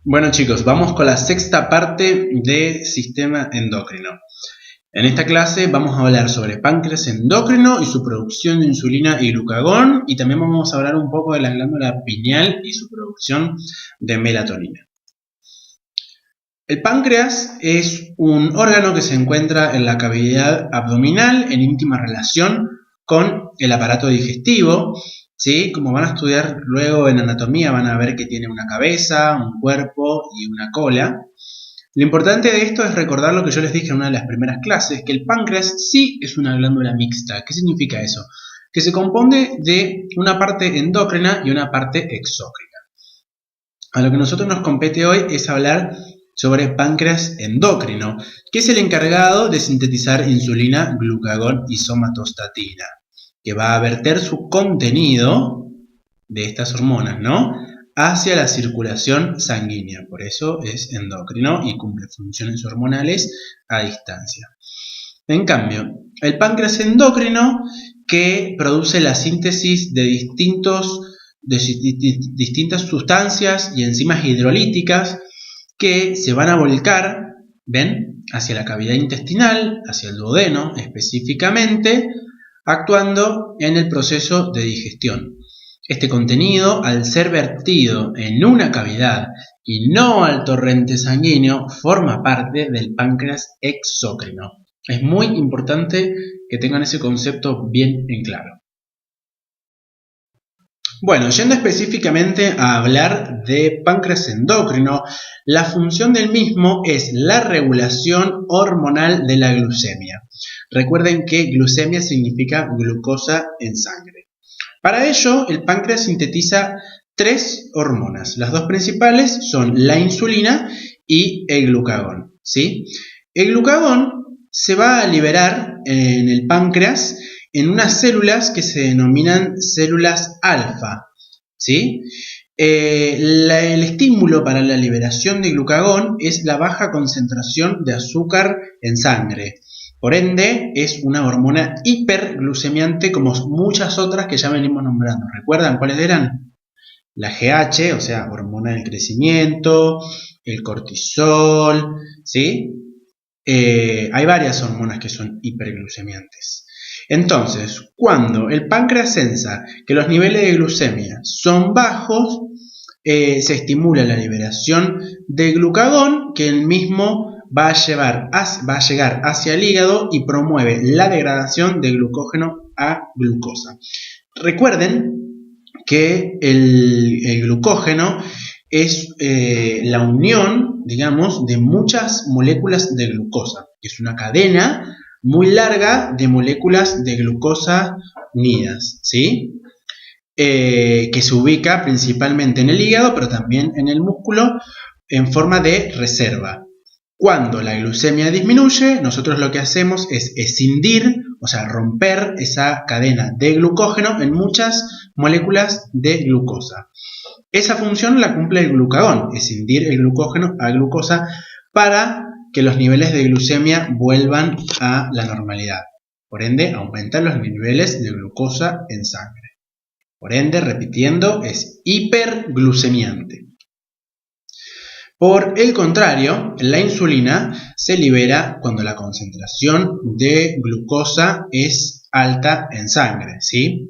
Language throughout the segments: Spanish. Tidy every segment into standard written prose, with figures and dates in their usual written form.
Bueno chicos, vamos con la sexta parte de sistema endocrino. En esta clase vamos a hablar sobre páncreas endocrino y su producción de insulina y glucagón, y también vamos a hablar un poco de la glándula pineal y su producción de melatonina. El páncreas es un órgano que se encuentra en la cavidad abdominal en íntima relación con el aparato digestivo. ¿Sí? Como van a estudiar luego en anatomía, van a ver que tiene una cabeza, un cuerpo y una cola. Lo importante de esto es recordar lo que yo les dije en una de las primeras clases, que el páncreas sí es una glándula mixta. ¿Qué significa eso? Que se compone de una parte endócrina y una parte exócrina. A lo que a nosotros nos compete hoy es hablar sobre páncreas endocrino, que es el encargado de sintetizar insulina, glucagón y somatostatina, que va a verter su contenido de estas hormonas, ¿no?, hacia la circulación sanguínea. Por eso es endocrino y cumple funciones hormonales a distancia. En cambio, el páncreas endocrino, que produce la síntesis de distintas sustancias y enzimas hidrolíticas que se van a volcar, ¿ven?, hacia la cavidad intestinal, hacia el duodeno específicamente, actuando en el proceso de digestión. Este contenido, al ser vertido en una cavidad y no al torrente sanguíneo, forma parte del páncreas exócrino. Es muy importante que tengan ese concepto bien en claro. Bueno, yendo específicamente a hablar de páncreas endocrino, la función del mismo es la regulación hormonal de la glucemia. Recuerden que glucemia significa glucosa en sangre. Para ello, el páncreas sintetiza tres hormonas. Las dos principales son la insulina y el glucagón, ¿sí? El glucagón se va a liberar en el páncreas en unas células que se denominan células alfa, ¿sí? El estímulo para la liberación de glucagón es la baja concentración de azúcar en sangre. Por ende, es una hormona hiperglucemiante como muchas otras que ya venimos nombrando. ¿Recuerdan cuáles eran? La GH, o sea, hormona del crecimiento, el cortisol, ¿sí? Hay varias hormonas que son hiperglucemiantes. Entonces, cuando el páncreas sensa que los niveles de glucemia son bajos, se estimula la liberación de glucagón, que el mismo va a llegar hacia el hígado y promueve la degradación de glucógeno a glucosa. Recuerden que el glucógeno es la unión, digamos, de muchas moléculas de glucosa. Es una cadena muy larga de moléculas de glucosa unidas, ¿sí? Que se ubica principalmente en el hígado, pero también en el músculo en forma de reserva. Cuando la glucemia disminuye, nosotros lo que hacemos es escindir, o sea, romper esa cadena de glucógeno en muchas moléculas de glucosa. Esa función la cumple el glucagón, escindir el glucógeno a glucosa para que los niveles de glucemia vuelvan a la normalidad. Por ende, aumentan los niveles de glucosa en sangre. Por ende, repitiendo, es hiperglucemiante. Por el contrario, la insulina se libera cuando la concentración de glucosa es alta en sangre, ¿sí?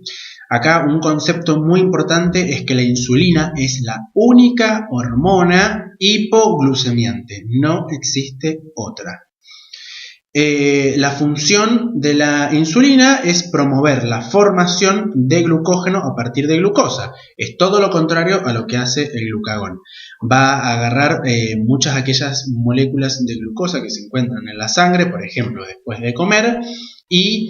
Acá un concepto muy importante es que la insulina es la única hormona hipoglucemiante, no existe otra. La función de la insulina es promover la formación de glucógeno a partir de glucosa. Es todo lo contrario a lo que hace el glucagón. Va a agarrar muchas de aquellas moléculas de glucosa que se encuentran en la sangre, por ejemplo, después de comer, y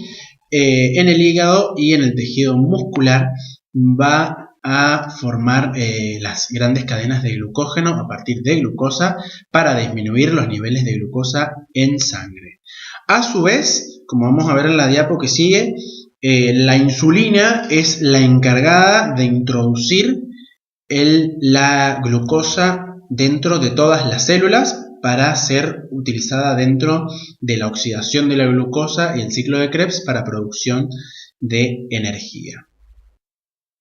en el hígado y en el tejido muscular va a formar las grandes cadenas de glucógeno a partir de glucosa para disminuir los niveles de glucosa en sangre. A su vez, como vamos a ver en la diapo que sigue, la insulina es la encargada de introducir la glucosa dentro de todas las células para ser utilizada dentro de la oxidación de la glucosa y el ciclo de Krebs para producción de energía.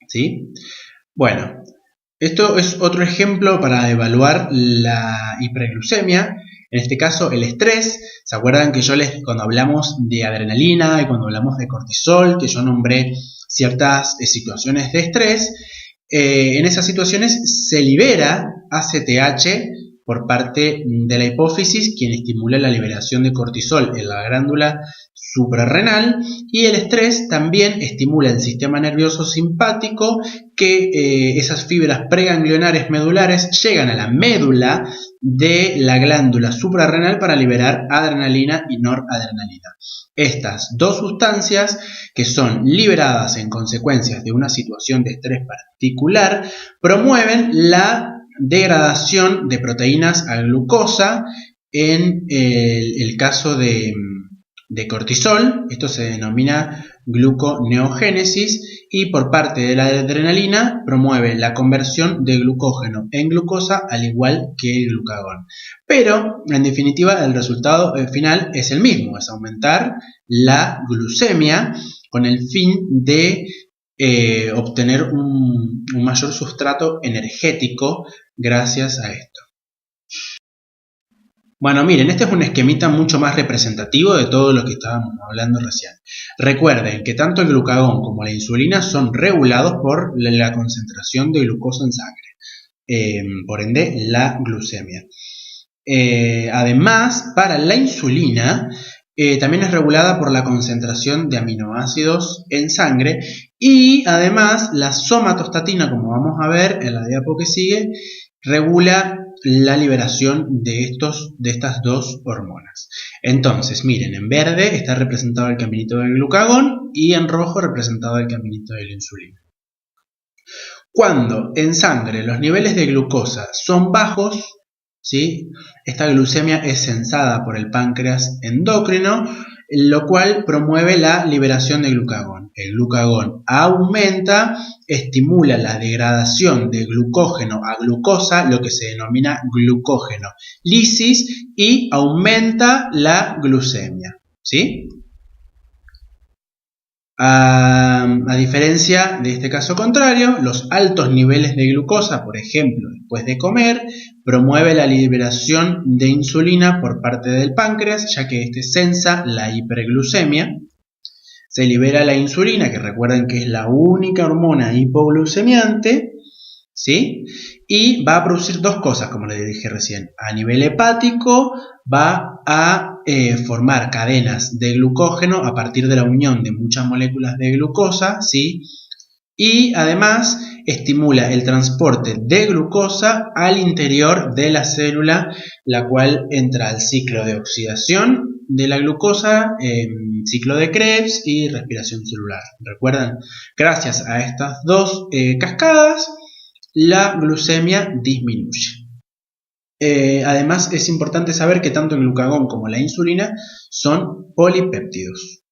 ¿Sí? Bueno, Esto es otro ejemplo para evaluar la hiperglucemia. En este caso, el estrés. ¿Se acuerdan que cuando hablamos de adrenalina y cuando hablamos de cortisol, que yo nombré ciertas situaciones de estrés? En esas situaciones se libera ACTH por parte de la hipófisis, quien estimula la liberación de cortisol en la glándula suprarrenal, y el estrés también estimula el sistema nervioso simpático, que esas fibras preganglionares medulares llegan a la médula de la glándula suprarrenal para liberar adrenalina y noradrenalina. Estas dos sustancias, que son liberadas en consecuencia de una situación de estrés particular, promueven la degradación de proteínas a glucosa. En el caso de cortisol, esto se denomina gluconeogénesis, y por parte de la adrenalina promueve la conversión de glucógeno en glucosa, al igual que el glucagón. Pero, en definitiva, el resultado final es el mismo, es aumentar la glucemia con el fin de obtener un mayor sustrato energético gracias a esto. Bueno, miren, este es un esquemita mucho más representativo de todo lo que estábamos hablando recién. Recuerden que tanto el glucagón como la insulina son regulados por la concentración de glucosa en sangre, por ende la glucemia. Además, para la insulina también es regulada por la concentración de aminoácidos en sangre, y además la somatostatina, como vamos a ver en la diapo que sigue, regula la liberación de estas dos hormonas. Entonces, miren, en verde está representado el caminito del glucagón y en rojo representado el caminito de la insulina. Cuando en sangre los niveles de glucosa son bajos, ¿sí?, esta glucemia es sensada por el páncreas endocrino, lo cual promueve la liberación de glucagón. El glucagón aumenta, estimula la degradación de glucógeno a glucosa, lo que se denomina glucógeno lisis, y aumenta la glucemia, ¿sí? A diferencia de este caso contrario, los altos niveles de glucosa, por ejemplo, después de comer, promueve la liberación de insulina por parte del páncreas, ya que este sensa la hiperglucemia. Se libera la insulina, que recuerden que es la única hormona hipoglucemiante, ¿sí? Y va a producir dos cosas, como les dije recién. A nivel hepático va a formar cadenas de glucógeno a partir de la unión de muchas moléculas de glucosa, ¿sí? Y además estimula el transporte de glucosa al interior de la célula, la cual entra al ciclo de oxidación de la glucosa, ciclo de Krebs y respiración celular. ¿Recuerdan? Gracias a estas dos cascadas, la glucemia disminuye. Además, es importante saber que tanto el glucagón como la insulina son polipéptidos.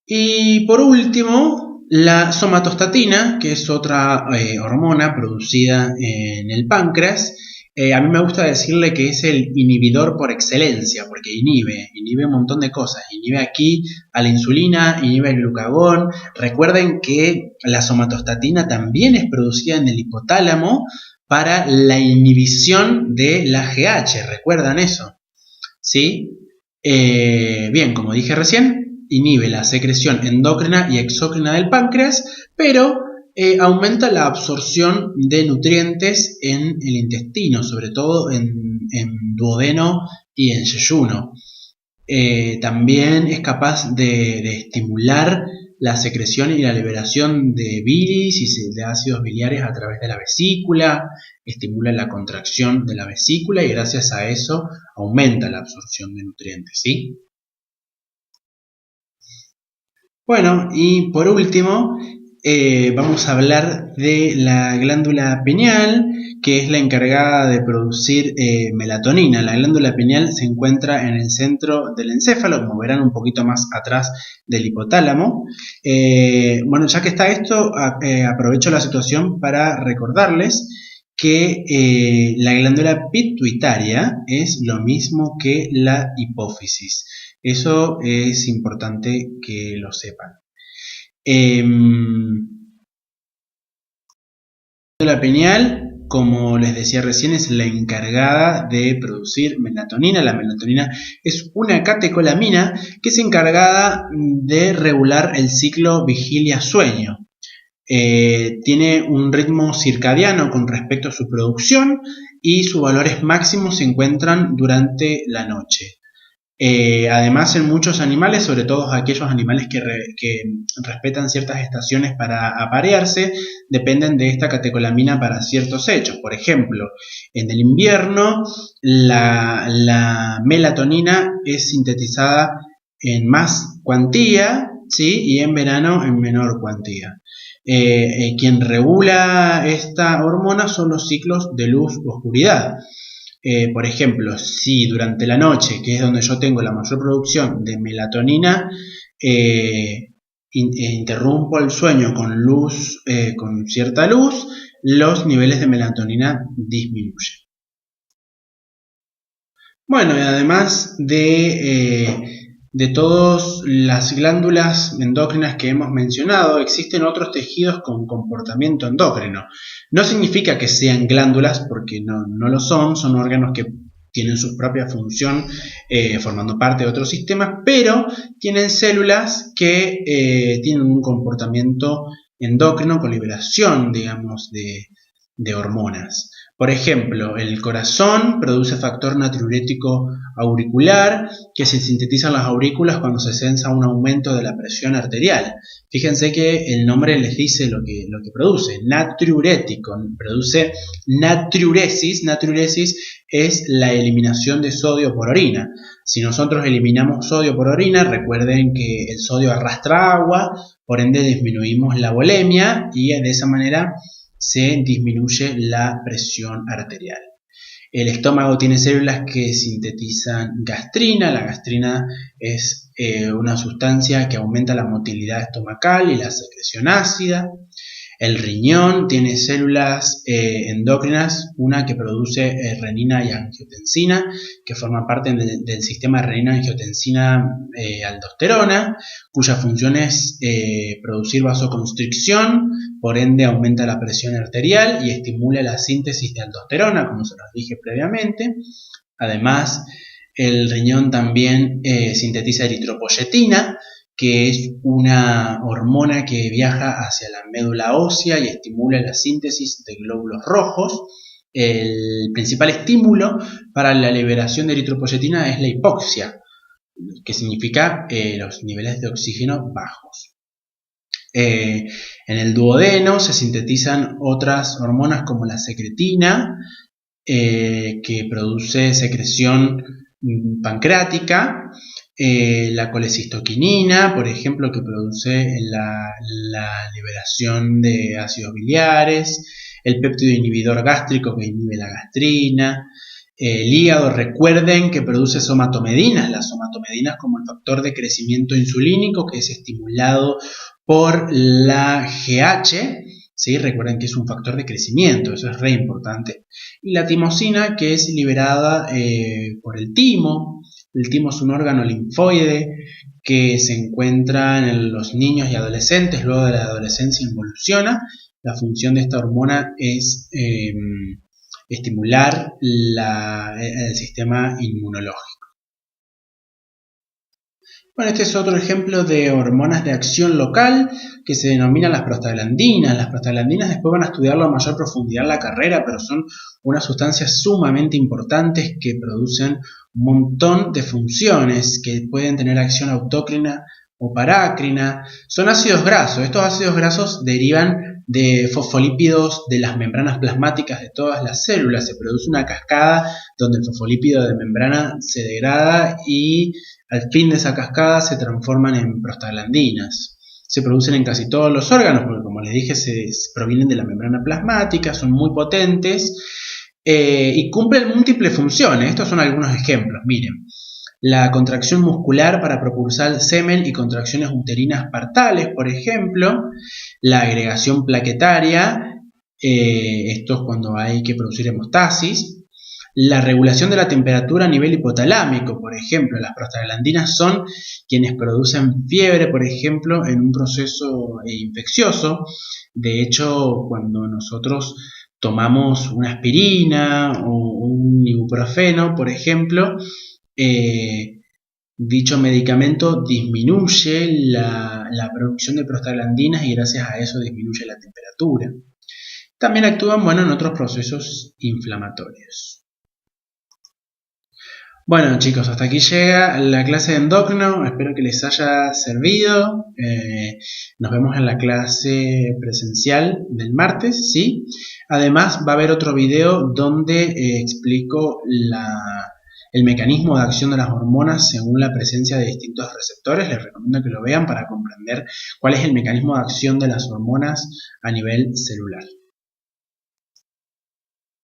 Y por último, la somatostatina, que es otra hormona producida en el páncreas. A mí me gusta decirle que es el inhibidor por excelencia, porque inhibe un montón de cosas. Inhibe aquí a la insulina, inhibe el glucagón. Recuerden que la somatostatina también es producida en el hipotálamo para la inhibición de la GH. ¿Recuerdan eso? ¿Sí? Bien, como dije recién, inhibe la secreción endocrina y exócrina del páncreas, pero aumenta la absorción de nutrientes en el intestino, sobre todo en duodeno y en yeyuno. También es capaz de estimular la secreción y la liberación de bilis y de ácidos biliares a través de la vesícula, estimula la contracción de la vesícula y gracias a eso aumenta la absorción de nutrientes, ¿sí? Bueno, y por último, vamos a hablar de la glándula pineal, que es la encargada de producir melatonina. La glándula pineal se encuentra en el centro del encéfalo, como verán un poquito más atrás del hipotálamo. Bueno, ya que está esto, aprovecho la situación para recordarles que la glándula pituitaria es lo mismo que la hipófisis. Eso es importante que lo sepan. La pineal, como les decía recién, es la encargada de producir melatonina. La melatonina es una catecolamina que es encargada de regular el ciclo vigilia-sueño. Tiene un ritmo circadiano con respecto a su producción y sus valores máximos se encuentran durante la noche. Además, en muchos animales, sobre todo aquellos animales que respetan ciertas estaciones para aparearse, dependen de esta catecolamina para ciertos hechos. Por ejemplo, en el invierno la melatonina es sintetizada en más cuantía, ¿sí? Y en verano en menor cuantía. Quien regula esta hormona son los ciclos de luz u oscuridad. Por ejemplo, si durante la noche, que es donde yo tengo la mayor producción de melatonina, interrumpo el sueño con luz, con cierta luz, los niveles de melatonina disminuyen. Bueno, y además de todas las glándulas endócrinas que hemos mencionado, existen otros tejidos con comportamiento endócrino. No significa que sean glándulas, porque no lo son órganos que tienen su propia función formando parte de otros sistemas, pero tienen células que tienen un comportamiento endocrino con liberación, digamos, de hormonas. Por ejemplo, el corazón produce factor natriurético auricular que se sintetiza en las aurículas cuando se sensa un aumento de la presión arterial. Fíjense que el nombre les dice lo que produce, natriurético, produce natriuresis. Natriuresis es la eliminación de sodio por orina. Si nosotros eliminamos sodio por orina, recuerden que el sodio arrastra agua, por ende disminuimos la volemia y de esa manera se disminuye la presión arterial. El estómago tiene células que sintetizan gastrina. La gastrina es una sustancia que aumenta la motilidad estomacal y la secreción ácida. El riñón tiene células endócrinas, una que produce renina y angiotensina, que forma parte del sistema renina-angiotensina-aldosterona, cuya función es producir vasoconstricción, por ende aumenta la presión arterial y estimula la síntesis de aldosterona, como se los dije previamente. Además, el riñón también sintetiza eritropoyetina, que es una hormona que viaja hacia la médula ósea y estimula la síntesis de glóbulos rojos. El principal estímulo para la liberación de eritropoyetina es la hipoxia, que significa los niveles de oxígeno bajos. En el duodeno se sintetizan otras hormonas como la secretina, que produce secreción pancreática, la colecistoquinina, por ejemplo, que produce la liberación de ácidos biliares, el péptido inhibidor gástrico que inhibe la gastrina, el hígado, recuerden que produce somatomedinas, las somatomedinas como el factor de crecimiento insulínico que es estimulado por la GH, ¿sí? Recuerden que es un factor de crecimiento, eso es re importante. Y la timosina, que es liberada por el timo. El timo es un órgano linfoide que se encuentra en los niños y adolescentes. Luego de la adolescencia involuciona. La función de esta hormona es estimular el sistema inmunológico. Bueno, este es otro ejemplo de hormonas de acción local que se denominan las prostaglandinas. Las prostaglandinas después van a estudiarlo a mayor profundidad en la carrera, pero son unas sustancias sumamente importantes que producen un montón de funciones que pueden tener acción autócrina o parácrina. Son ácidos grasos. Estos ácidos grasos derivan de fosfolípidos de las membranas plasmáticas de todas las células. Se produce una cascada donde el fosfolípido de membrana se degrada y al fin de esa cascada se transforman en prostaglandinas. Se producen en casi todos los órganos porque, como les dije, se provienen de la membrana plasmática, son muy potentes y cumplen múltiples funciones. Estos son algunos ejemplos. Miren, la contracción muscular para propulsar semen y contracciones uterinas partales, por ejemplo, la agregación plaquetaria, esto es cuando hay que producir hemostasis. La regulación de la temperatura a nivel hipotalámico, por ejemplo, las prostaglandinas son quienes producen fiebre, por ejemplo, en un proceso infeccioso. De hecho, cuando nosotros tomamos una aspirina o un ibuprofeno, por ejemplo, dicho medicamento disminuye la producción de prostaglandinas y gracias a eso disminuye la temperatura. También actúan, bueno, en otros procesos inflamatorios. Bueno, chicos, hasta aquí llega la clase de endocrino. Espero que les haya servido. Nos vemos en la clase presencial del martes, ¿sí? Además, va a haber otro video donde explico el mecanismo de acción de las hormonas según la presencia de distintos receptores. Les recomiendo que lo vean para comprender cuál es el mecanismo de acción de las hormonas a nivel celular.